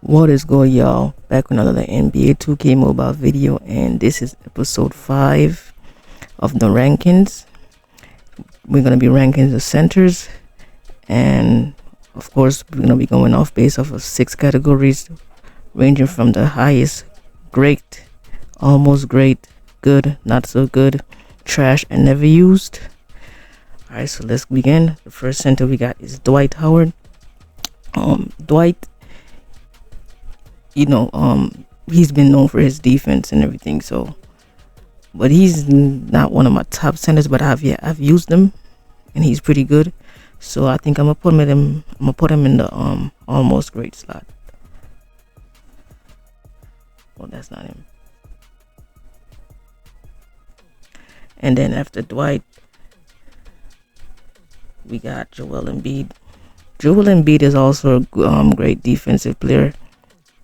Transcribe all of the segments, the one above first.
What is good, y'all? Back with another NBA 2K mobile video, and this is episode 5 of the rankings. We're gonna be ranking the centers, and of course, we're gonna be going off based off of 6 categories, ranging from the highest, great, almost great, good, not so good, trash, and never used. Alright, so let's begin. The first center we got is Dwight Howard. Dwight, he's been known for his defense and everything, but he's not one of my top centers, but I've used him and he's pretty good. So I think I'm gonna put him in the almost great slot. Well, that's not him. And then after Dwight, we got Joel Embiid. Joel Embiid is also a great defensive player.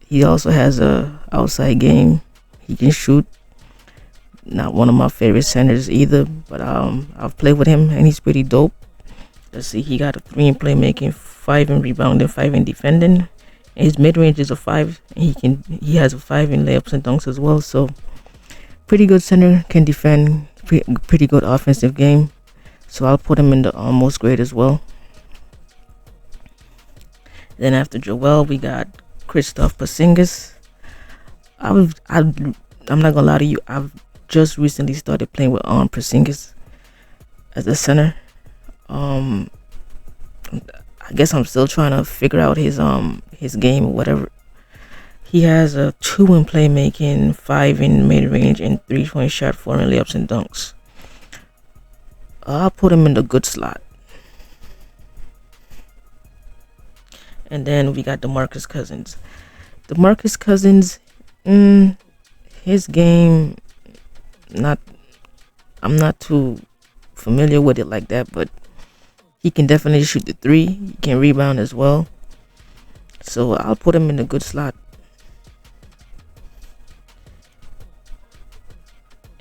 He also has a outside game. He can shoot. Not one of my favorite centers either, but I've played with him and he's pretty dope. Let's see, he got a 3 in playmaking, 5 in rebounding, 5 in defending. And his mid range is a 5, and he has a 5 in layups and dunks as well. So pretty good center, can defend, pretty good offensive game. So I'll put him in the almost great as well. Then after Joel, we got Kristaps Porzingis. I'm not gonna lie to you, I've just recently started playing with Porzingis as a center. I guess I'm still trying to figure out his game or whatever. He has a 2 in playmaking, 5 in mid range, and 3-point shot, 4 in layups and dunks. I'll put him in the good slot. And then we got DeMarcus Cousins. DeMarcus Cousins, his game, I'm not too familiar with it like that, but he can definitely shoot the 3. He can rebound as well. So I'll put him in a good slot.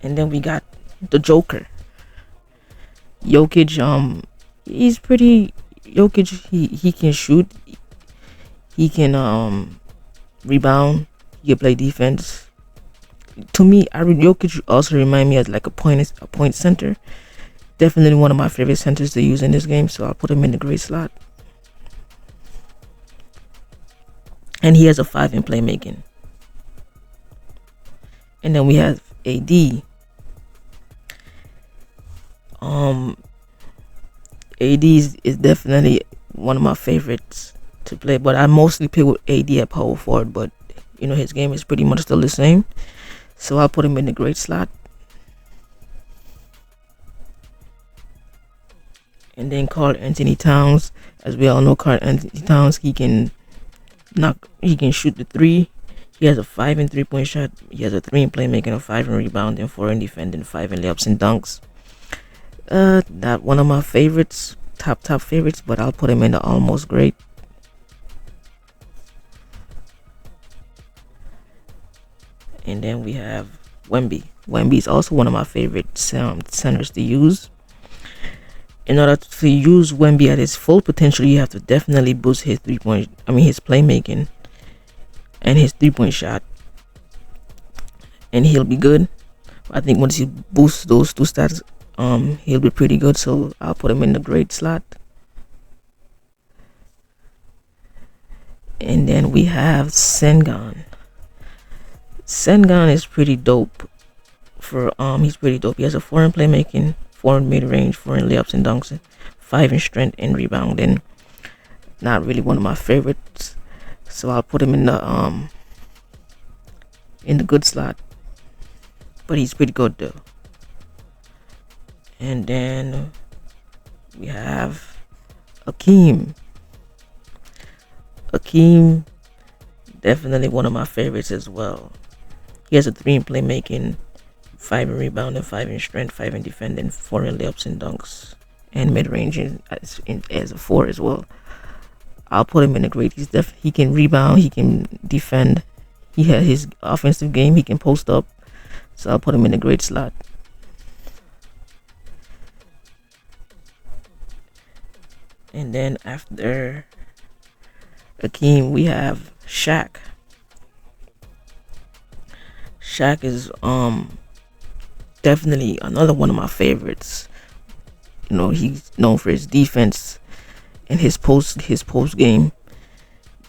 And then we got the Joker. Jokic, he's pretty. Jokic, he can shoot. He can rebound. He can play defense. To me, Jokic also remind me of like a point center. Definitely one of my favorite centers to use in this game, so I'll put him in the great slot. And he has a 5 in playmaking. And then we have AD. AD is definitely one of my favorites to play, but I mostly play with AD at power forward, but his game is pretty much still the same, so I'll put him in the great slot. And then Karl Anthony Towns, as we all know, Karl Anthony Towns, he can shoot the 3. He has a 5 in 3-point shot. He has a 3 in playmaking, a 5 in rebounding, 4 in defending, 5 in layups and dunks. Not one of my favorites, top favorites, but I'll put him in the almost great. And then we have Wemby. Wemby is also one of my favorite centers to use. In order to use Wemby at his full potential, you have to definitely boost his his playmaking and his 3-point shot, and he'll be good. I think once he boosts those 2 stats, he'll be pretty good. So I'll put him in the great slot. And then we have Sengun. Sengun is pretty dope. He's pretty dope. He has a 4 in playmaking, 4 in mid range, 4 in layups and dunks, 5 in strength and rebounding. Not really one of my favorites, so I'll put him in the good slot. But he's pretty good though. And then we have Akeem. Akeem, definitely one of my favorites as well. He has a 3 in playmaking, 5 in rebounding, 5 in strength, 5 in defending, 4 in layups and dunks, and mid range as a 4 as well. I'll put him in the great. He can rebound, he can defend. He has his offensive game. He can post up, so I'll put him in the great slot. And then after Akeem, we have Shaq. Shaq is definitely another one of my favorites. He's known for his defense and his post game.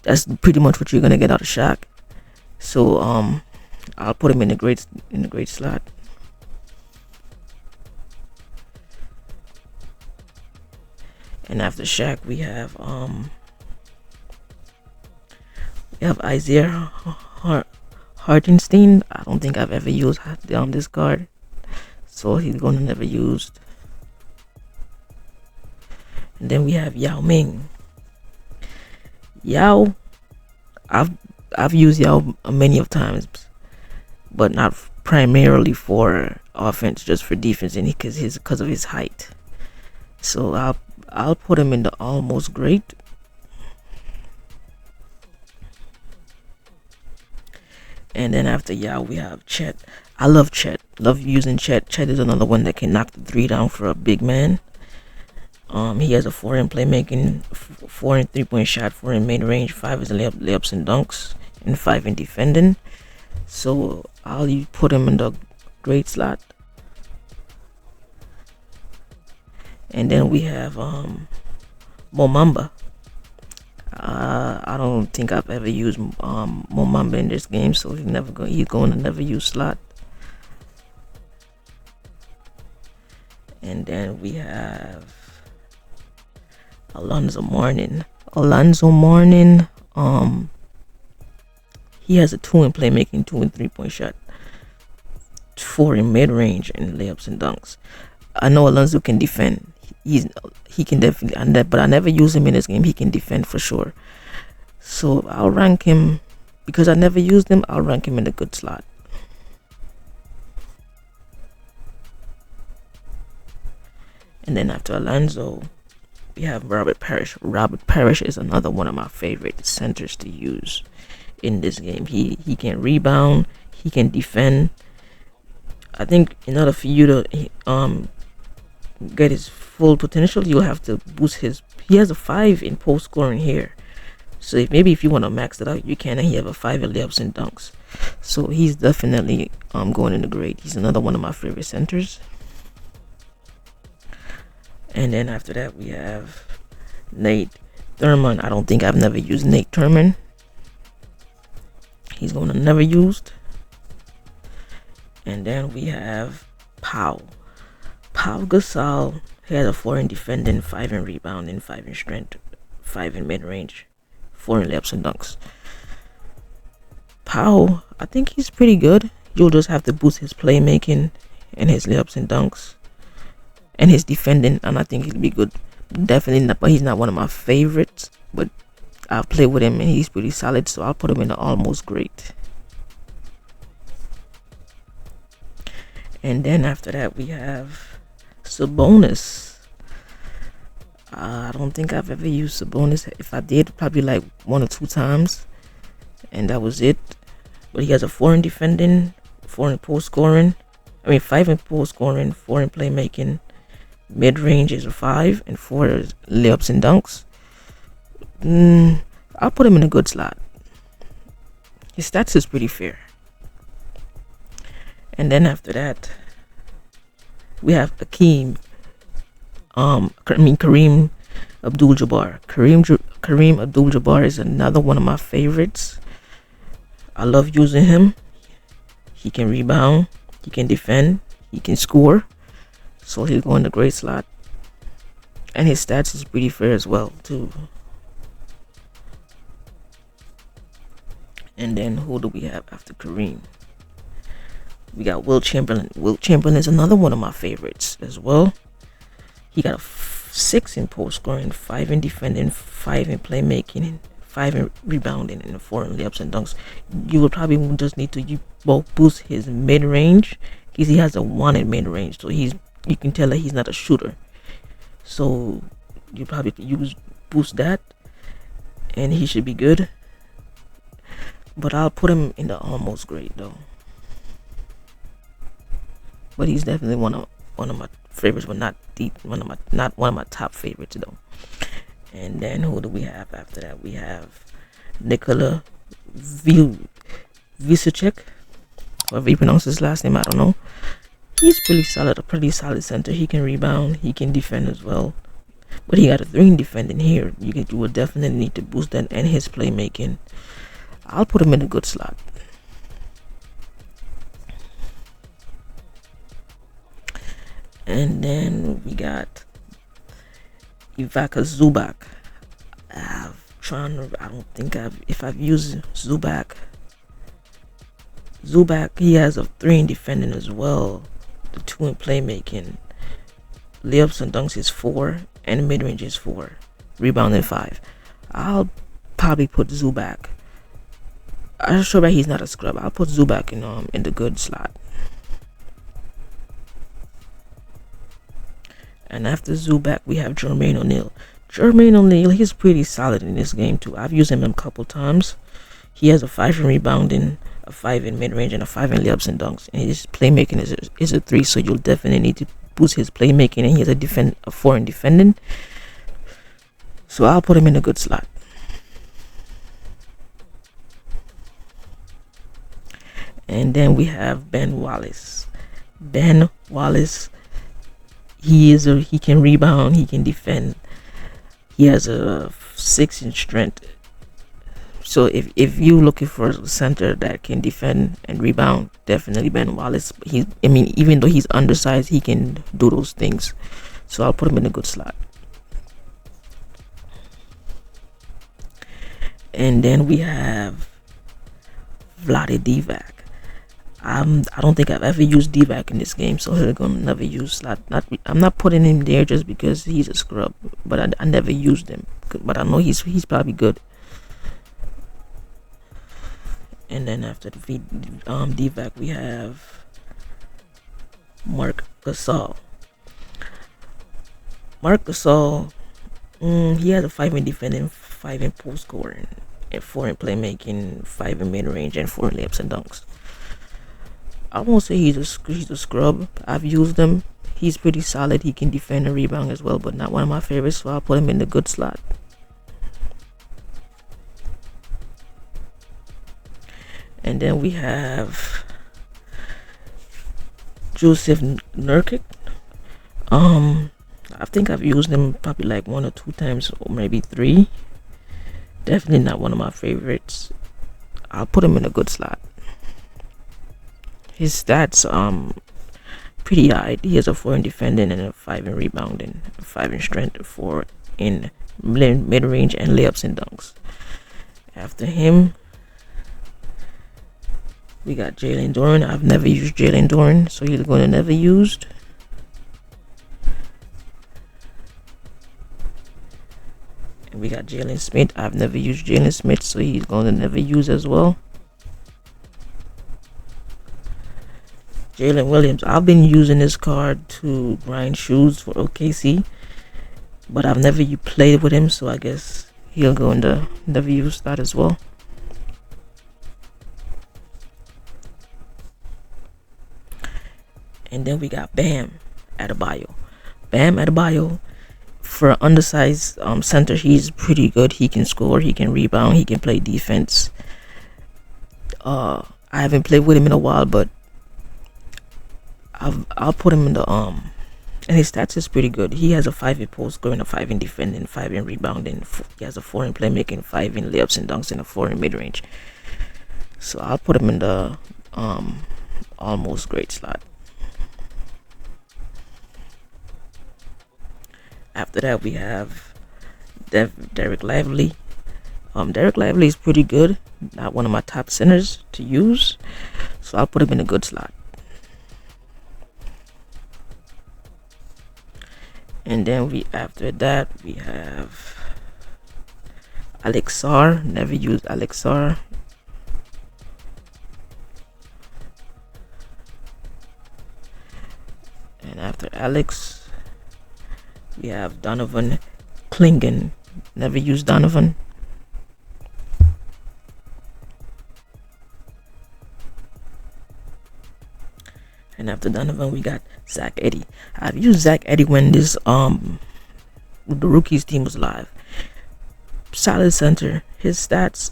That's pretty much what you're gonna get out of Shaq. So I'll put him in the great slot. And after Shaq, we have Isaiah Hartenstein. I don't think I've ever used on this card, so he's gonna never used. And then we have Yao Ming. Yao, I've used Yao many of times, but not primarily for offense, just for defense, and because of his height. So I'll put him in the almost great. And then after Yao, we have Chet. I love Chet. Love using Chet. Chet is another one that can knock the three down for a big man. He has a 4 in playmaking, 4 in 3-point shot, 4 in mid range, 5 is layups and dunks, and 5 in defending. So I'll put him in the great slot. And then we have Mo Bamba. I don't think I've ever used Mo Bamba in this game, so he's going to never use slot. And then we have Alonzo Mourning. He has a 2 in playmaking, 2 in 3-point shot, 4 in mid range, and layups and dunks. I know Alonzo can defend. He can definitely, but I never use him in this game. He can defend for sure. So I'll rank him, because I never used him, I'll rank him in the good slot. And then after Alonzo, we have Robert Parrish. Robert Parrish is another one of my favorite centers to use in this game. He can rebound, he can defend. I think in order for you to get his full potential, you'll have to boost he has a 5 in post scoring here. So if you want to max it out, you can. And he have a 5 in layups and dunks. So he's definitely going in the great. He's another one of my favorite centers. And then after that, we have Nate Thurman. I don't think I've never used Nate Thurman. He's going to never used. And then we have Pau Gasol. He has a 4 in defending, 5 in rebounding, 5 in strength, 5 in mid range, 4 in layups and dunks. Pau, I think he's pretty good. You'll just have to boost his playmaking and his layups and dunks and his defending, and I think he'll be good. Definitely not, but he's not one of my favorites. But I've played with him and he's pretty solid, so I'll put him in the almost great. And then after that, we have Sabonis. I don't think I've ever used Sabonis. If I did, probably like 1 or 2 times, and that was it. But he has a 4 in defending, 4 in post scoring. 5 in post scoring, 4 in playmaking. Mid range is a 5, and 4 is layups and dunks. I'll put him in a good slot. His stats is pretty fair. And then after that, we have Kareem Abdul-Jabbar. Kareem Abdul-Jabbar is another one of my favorites. I love using him. He can rebound, he can defend, he can score. So he'll go in the great slot. And his stats is pretty fair as well too. And then who do we have after Kareem? We got Will Chamberlain. Will Chamberlain is another one of my favorites as well. He got a 6 in post scoring, 5 in defending, 5 in playmaking, and 5 in rebounding, and 4 in layups and dunks. You will probably just need to boost his mid range, because he has a 1 in mid range. So you can tell that he's not a shooter. So you probably boost that, and he should be good. But I'll put him in the almost great though. But he's definitely one of my favorites, but not one of my top favorites though. And then who do we have after that? We have Nikola Vucevic. However you pronounce his last name, I don't know. He's pretty solid, a pretty solid center. He can rebound, he can defend as well. But he got a 3 in defending here. You will definitely need to boost that and his playmaking. I'll put him in a good slot. And then we got Ivaka Zubac. I don't think if I've used Zubac. He has a 3 in defending as well. The 2 in playmaking. Layups and dunks is 4, and mid-range is 4. Rebounding 5. I'll probably put Zubac. I'm sure that he's not a scrub. I'll put Zubac in the good slot. And after Zubac, we have Jermaine O'Neal. Jermaine O'Neal, he's pretty solid in this game too. I've used him a couple times. He has a 5 in rebounding, a 5 in mid-range, and a 5 in layups and dunks. And his playmaking is a 3, so you'll definitely need to boost his playmaking. And he has a 4 in defending. So I'll put him in a good slot. And then we have Ben Wallace. Ben Wallace, he can rebound, he can defend. He has a 6 in strength. So if you're looking for a center that can defend and rebound, definitely Ben Wallace. Even though he's undersized, he can do those things. So I'll put him in a good slot. And then we have Vlade Divac. I don't think I've ever used Divac in this game, so I'm gonna never use slot. I'm not putting him there just because he's a scrub, but I never used him. But I know he's probably good. And then after the Divac, we have Marc Gasol. Marc Gasol, he has a 5 in defending, 5 in post scoring, and 4 in playmaking, 5 in mid range, and 4 in layups and dunks. I won't say he's a scrub. I've used him. He's pretty solid. He can defend and rebound as well, but not one of my favorites, so I'll put him in the good slot. And then we have Joseph Nurkic. I think I've used him probably like 1 or 2 times, or maybe 3. Definitely not one of my favorites. I'll put him in a good slot. His stats pretty high. He has a 4 in defending and a 5 in rebounding, a 5 in strength, a 4 in mid range, and layups and dunks. After him, we got Jalen Duren. I've never used Jalen Duren, so he's going to never used. And we got Jalen Smith. I've never used Jalen Smith, so he's going to never use as well. Jalen Williams, I've been using this card to grind shoes for OKC, but I've never played with him, so I guess he'll go in the never use that as well. And then we got Bam Adebayo. Bam Adebayo, for an undersized center, he's pretty good. He can score, he can rebound, he can play defense. I haven't played with him in a while, but I'll put him in the and his stats is pretty good. He has a 5 in post scoring, a 5 in defending, 5 in rebounding. He has a 4 in playmaking, 5 in layups and dunks, and a 4 in mid range. So I'll put him in the almost great slot. After that, we have Derek Lively. Derek Lively is pretty good. Not one of my top centers to use, so I'll put him in a good slot. And then after that we have Alex Sarr. Never used Alex Sarr. And after Alex, we have Donovan Clingan. Never used Donovan. And after Donovan, we got Zach Edey. I've used Zach Edey when this the rookies team was live. Solid center. His stats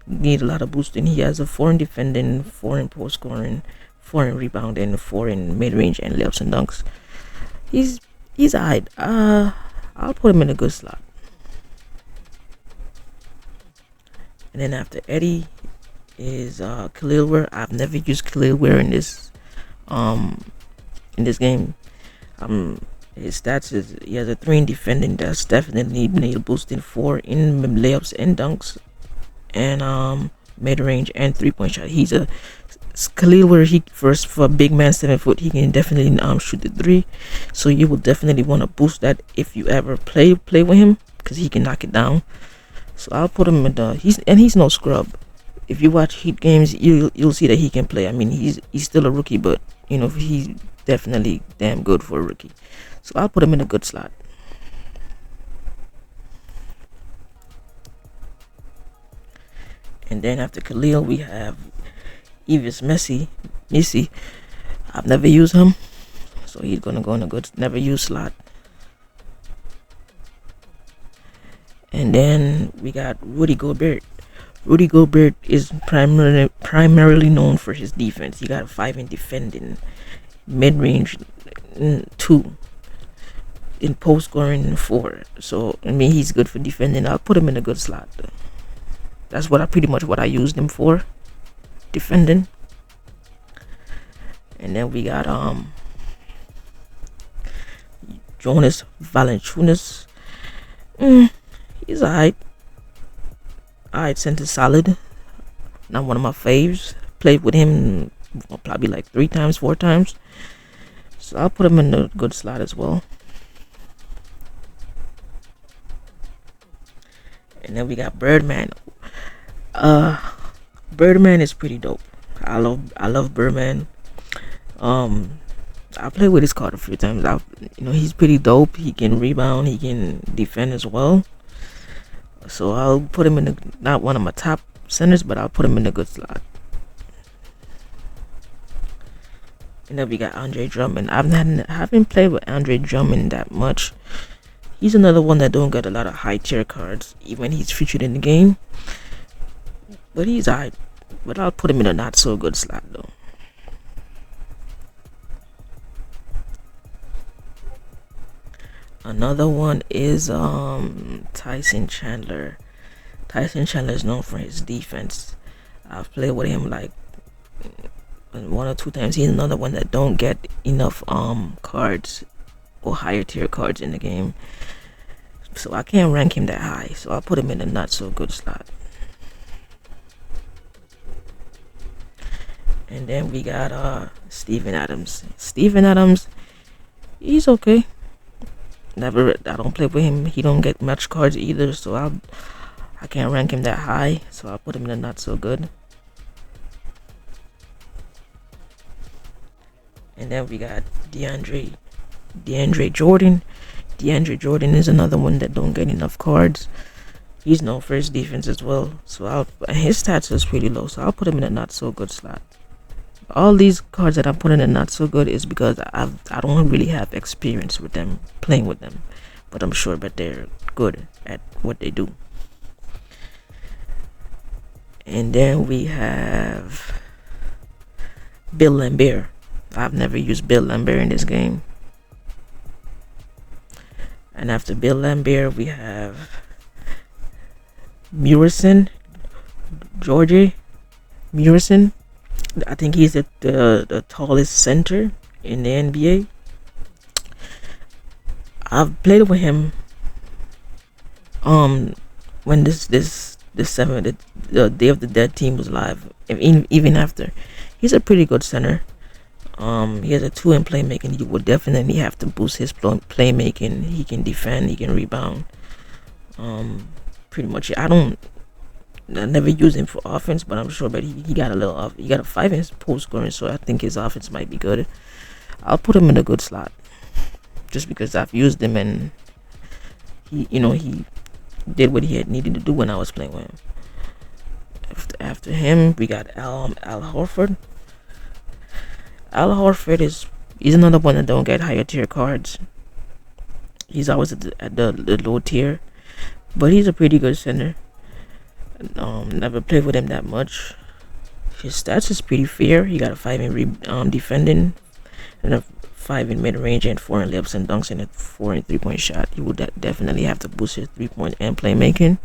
need a lot of boosting. He has a 4 in defending, 4 in post scoring, 4 in rebound and 4 in mid range and layups and dunks. He's alright. I'll put him in a good slot. And then after Eddie is Khalil Ware. I've never used Khalil Ware in this game. His stats is he has a 3 in defending. That's definitely been able boosting 4 in layups and dunks, and mid range and 3-point shot. He's a Khalil Ware. He first for a big man, 7 foot. He can definitely shoot the 3. So you will definitely want to boost that if you ever play with him, because he can knock it down. So I'll put him in the he's no scrub. If you watch Heat games, you'll see that he can play. I mean, he's still a rookie, but he's definitely damn good for a rookie. So I'll put him in a good slot. And then after Khalil, we have Evis Missy. I've never used him, so he's gonna go in a good never used slot. And then we got Rudy Gobert. Rudy Gobert is primarily known for his defense. He got a 5 in defending, mid range 2, in post scoring 4. So I mean he's good for defending. I'll put him in a good slot. That's pretty much what I used him for, defending. And then we got Jonas Valanciunas. He's alright. Center solid. Not one of my faves. Played with him probably like 3 times, 4 times. So I'll put him in a good slot as well. And then we got Birdman. Birdman is pretty dope. I love Birdman. I played with his card a few times. He's pretty dope. He can rebound. He can defend as well. So I'll put him in not one of my top centers, but I'll put him in a good slot. And then we got Andre Drummond. I haven't played with Andre Drummond that much. He's another one that don't get a lot of high tier cards, even when he's featured in the game. But he's alright. But I'll put him in a not so good slot though. Another one is Tyson Chandler. Tyson Chandler is known for his defense. I've played with him like 1 or 2 times. He's another one that don't get enough cards or higher tier cards in the game. So I can't rank him that high. So I'll put him in a not so good slot. And then we got Steven Adams. Steven Adams, he's okay. I don't play with him. He don't get much cards either, so I can't rank him that high. So I'll put him in a not so good. And then we got DeAndre Jordan. DeAndre Jordan is another one that don't get enough cards. He's known for his defense as well. So his stats is pretty low, so I'll put him in a not so good slot. All these cards that I'm putting in not so good is because I don't really have experience with them, playing with them, but I'm sure that they're good at what they do. And then we have Bill Laimbeer. I've never used Bill Laimbeer in this game. And after Bill Laimbeer, we have George Murison. I think he's the tallest center in the NBA. I've played with him when the Day of the Dead team was live, even after. He's a pretty good center. He has a 2 in playmaking. You would definitely have to boost his playmaking. He can defend, he can rebound. Pretty much I never used him for offense, but I'm sure that he got a 5 in post scoring, so I think his offense might be good. I'll put him in a good slot, just because I've used him and he did what he had needed to do when I was playing with him. After him, we got Al Horford. Al Horford he's another one that don't get higher tier cards. He's always at the low tier, but he's a pretty good center. Never played with him that much. His stats is pretty fair. He got a 5 in defending, and a 5 in mid range, and 4 in layups and dunks, and a 4 in 3-point shot. He would definitely have to boost his 3-point and playmaking.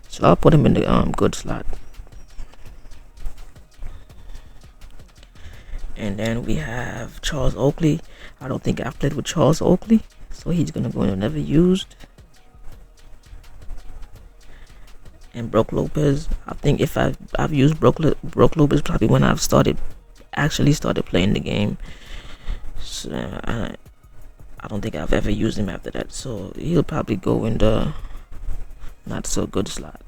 So I'll put him in the good slot. And then we have Charles Oakley. I don't think I've played with Charles Oakley, so he's gonna go in never used. And Brook Lopez. I think if I've used Brook Lopez probably when I've actually started playing the game. So I don't think I've ever used him after that. So he'll probably go in the not so good slot.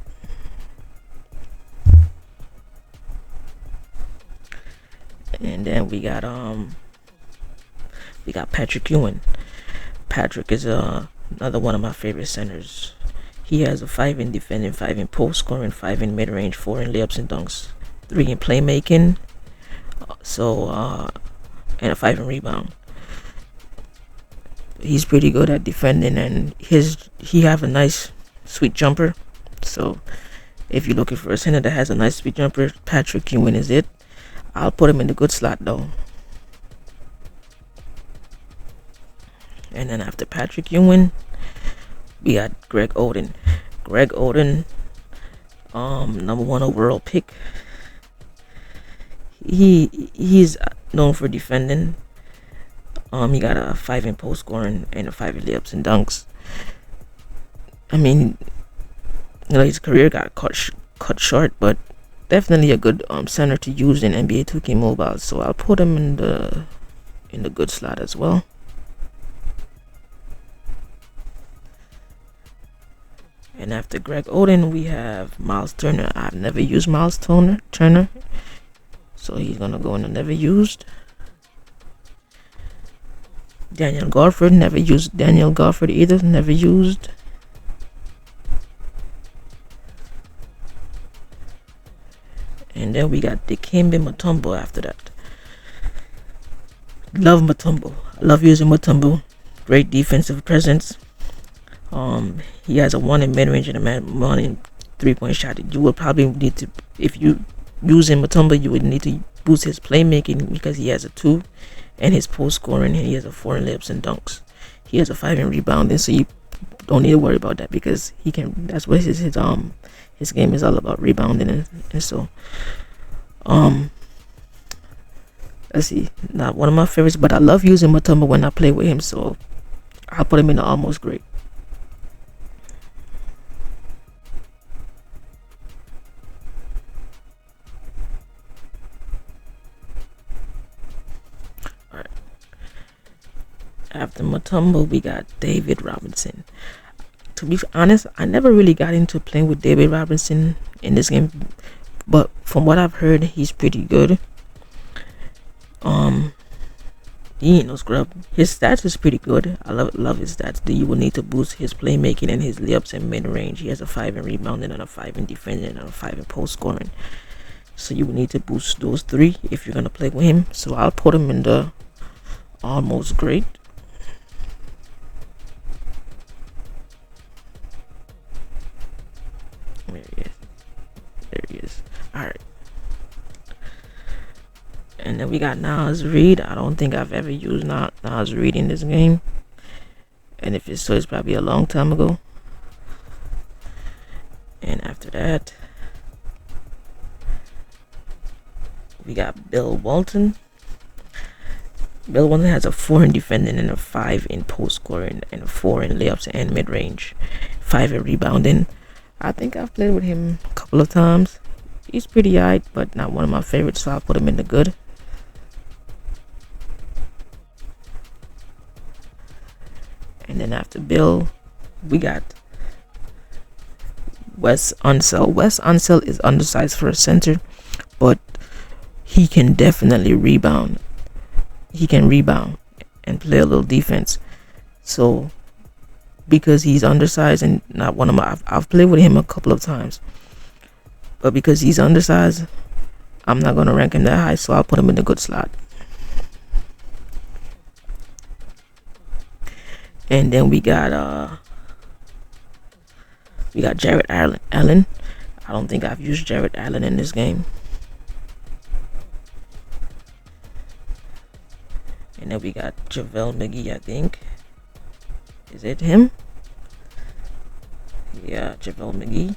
And then we got Patrick Ewing. Patrick is another one of my favorite centers. He has a 5 in defending, 5 in post scoring, 5 in mid range, 4 in layups and dunks, 3 in playmaking, and a 5 in rebound. He's pretty good at defending, and he have a nice sweet jumper. So if you're looking for a center that has a nice sweet jumper, Patrick Ewing is it. I'll put him in the good slot though. And then after Patrick Ewing, we got Greg Oden. Greg Oden, number 1 overall pick. He's known for defending. He got a 5 in post scoring and a 5 in layups and dunks. I mean, his career got cut short, but definitely a good center to use in NBA 2K Mobile. So I'll put him in the good slot as well. And after Greg Oden, we have Miles Turner. I've never used Miles Turner, so he's gonna go in the never used. Daniel Gafford, never used Daniel Gafford either, never used. And then we got Dikembe Mutombo after that. Love Mutombo. I love using Mutombo. Great defensive presence. He has a 1 in mid range and a 1 in 3-point shot. You will probably need to, if you use him Mutombo, you would need to boost his playmaking because he has a 2 and his post scoring, and he has a 4 in layups and dunks. He has a 5 in rebounding, so you don't need to worry about that because he can. That's what his game is all about, rebounding and so. Let's see, not one of my favorites, but I love using Mutombo when I play with him, so I'll put him in the almost great. After Mutombo, we got David Robinson. To be honest, I never really got into playing with David Robinson in this game, but from what I've heard, he's pretty good. He ain't no scrub. His stats is pretty good. I love his stats. You will need to boost his playmaking and his layups and mid range. He has a 5 in rebounding and a 5 in defending and a 5 in post scoring. So you will need to boost those 3 if you're gonna play with him. So I'll put him in the almost great. There he is. Alright. And then we got Nas Reed. I don't think I've ever used Nas Reed in this game. And if it's so, it's probably a long time ago. And after that, we got Bill Walton. Bill Walton has a 4 in defending and a 5 in post scoring and a 4 in layups and mid range, 5 in rebounding. I think I've played with him a couple of times. He's pretty alright, but not one of my favorites, so I'll put him in the good. And then after Bill, we got Wes Unseld. Wes Unseld is undersized for a center, but he can definitely rebound. He can rebound and play a little defense. So because he's undersized and not one of my, I've played with him a couple of times, but because he's undersized, I'm not gonna rank him that high, so I'll put him in the good slot. And then we got Jarrett Allen. I don't think I've used Jarrett Allen in this game. And then we got JaVale McGee, I think. Is it him? Yeah, JaVale McGee.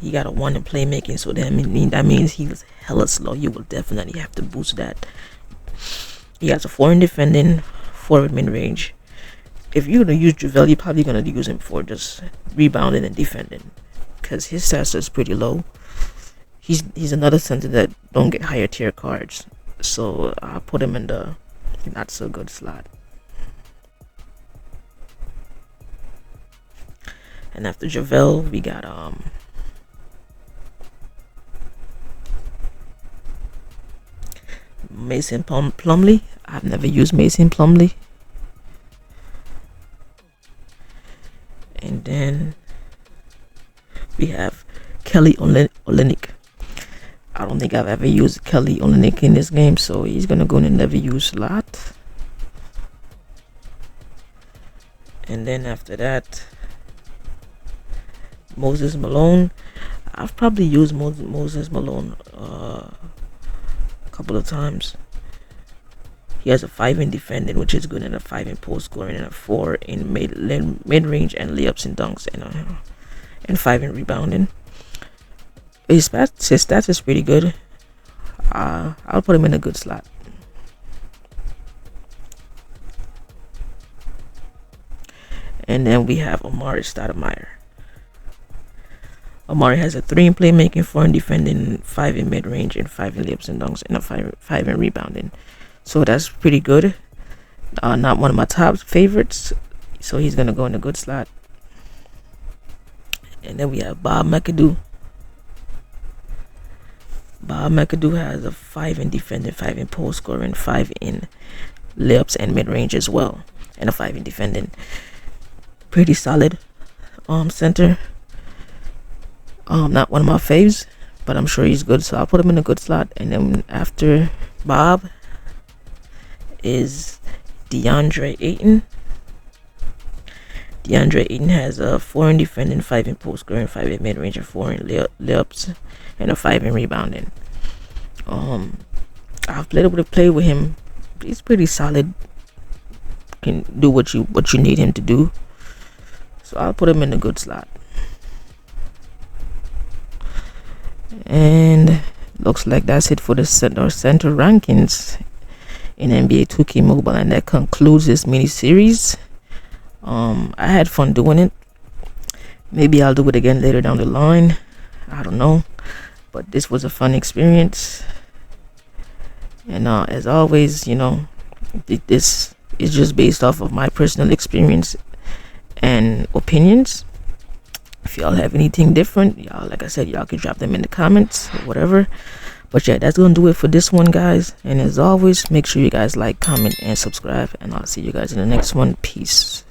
He got a 1 in playmaking, so that means he was hella slow. You will definitely have to boost that. He has a 4 in defending, 4 in mid range. If you're gonna use JaVale, you're probably gonna use him for just rebounding and defending, because his stats is pretty low. He's another center that don't get higher tier cards, so I'll put him in the not so good slot. And after JaVale, we got Mason Plumlee. I've never used Mason Plumlee. And then we have Kelly Olynyk. I don't think I've ever used Kelly Olynyk in this game, so he's gonna go in the never use slot. And then after that, Moses Malone. I've probably used Moses Malone a couple of times. He has a 5 in defending, which is good, and a 5 in post scoring, and a 4 in mid range and layups and dunks, and 5 in rebounding. His stats is pretty good. I'll put him in a good slot. And then we have Amari Stoudemire. Amari has a 3 in playmaking, 4 in defending, 5 in mid range, and 5 in layups and dunks, and a 5 in rebounding. So that's pretty good. Not one of my top favorites, so he's gonna go in a good slot. And then we have Bob McAdoo. Bob McAdoo has a 5 in defending, 5 in post scoring, 5 in layups and mid range as well, and a 5 in defending. Pretty solid center. Not one of my faves, but I'm sure he's good, so I'll put him in a good slot. And then after Bob is DeAndre Ayton. DeAndre Ayton has a 4 in defending, 5 in post scoring, 5 in mid range, and 4 in layups, and a 5 in rebounding. I've played with him. He's pretty solid. Can do what you need him to do. So I'll put him in a good slot. And looks like that's it for the center rankings in NBA 2K Mobile, and that concludes this mini series. I had fun doing it. Maybe I'll do it again later down the line. I don't know, but this was a fun experience. And as always, this is just based off of my personal experience and opinions. If y'all have anything different, y'all, like I said, y'all can drop them in the comments or whatever. But yeah, that's gonna do it for this one, guys. And as always, make sure you guys like, comment, and subscribe, and I'll see you guys in the next one. Peace.